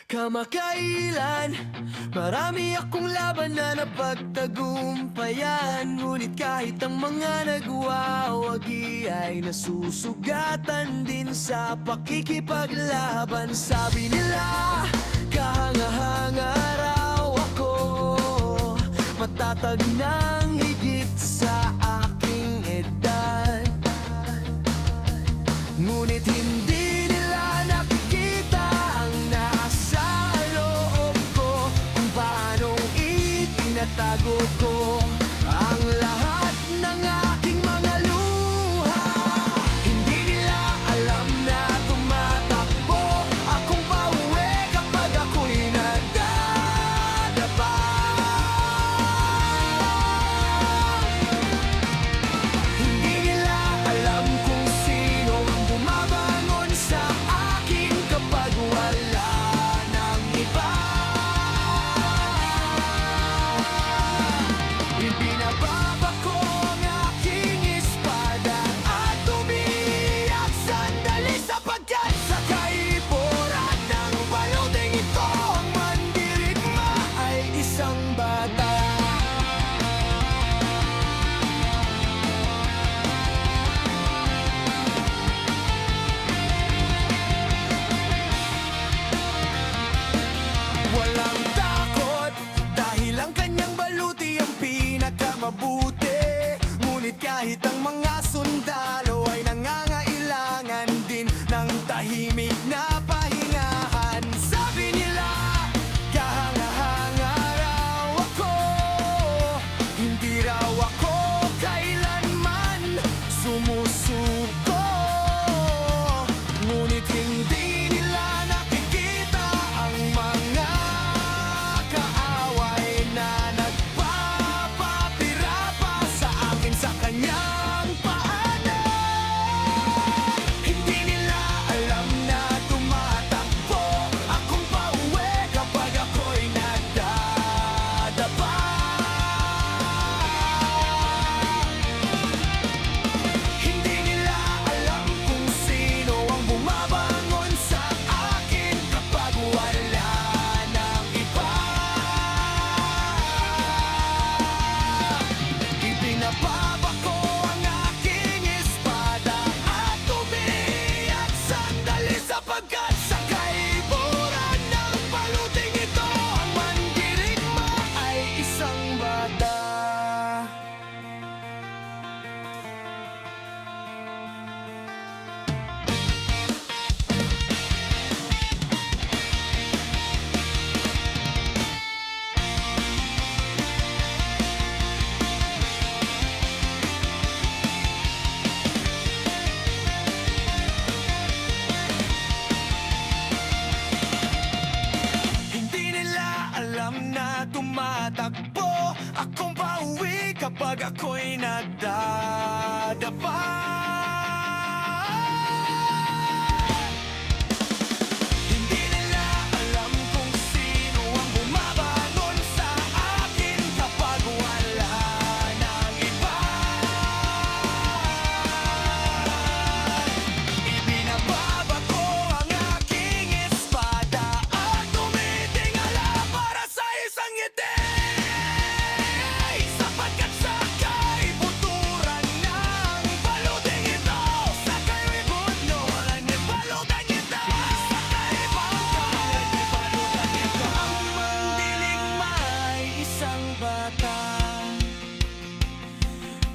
Kamakailan, marami akong laban na napagtagumpayan. Ngunit kahit ang mga nagwawagi ay nasusugatan din sa pakikipaglaban. Sabi nila, kahanga-hanga raw ako, matatag ng higit sa aking edad. Ngunit hindi nila nakikita ang nasa loob ko, kung paanong itinatago ko ang lahat ng aking mga luha. Hindi nila alam na tumatakbo akong pauwi kapag ako'y nagdadapa. Hindi nila alam kung sino ang bumabangon sa akin kapag wala ng iba. Ibinababa ko ang aking espada at umiiyak sandali, sapagkat sa kaiburan ng baloteng ito ang mandirigma ay isang bata. Walang takot dahil ang kanyang baluti ang pinakamabuti. Ngunit kahit ang mga sundalo ay nangangailangan din ng tahimik na pahingahan. Sabi nila, kahanga-hanga raw ako, hindi raw ako kailanman sumusuko. Ngunit hindi nila nakikita ang mga kaaway na nagpapatira pa sa akin sa kanyang paanan. Hindi nila alam na tumatakbo akong pauwi kapag ako'y nagdadapa. Hindi nila alam kung sino ang bumabangon sa akin kapag wala ng iba. Ibinababa ko ang aking espada at umiiyak sandali, sapagkat sa kaiburan ng baluting ito ang mandirigma ay isang bata. Hindi nila alam na tumatakbo akong pauwi kapag ako'y nagdadapa. Hindi nila alam kung sino ang bumabangon sa akin kapag wala ng iba. Ibinababa ko ang aking espada at tumitingala para sa isang ngiti, sapagkat sa kaibuturan ng baluting ito, sa kaibuturan ng baluting ito, sa kaibuturan ng baluting ito, ang mandirigma ay isang bata.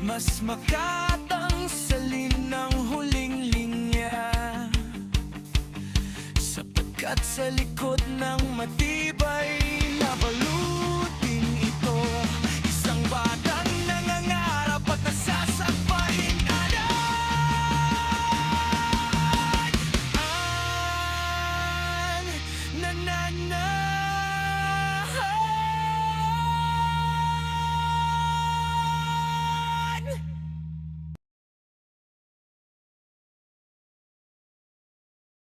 Mas makatang salin ng huling linya, sapagkat sa likod ng mati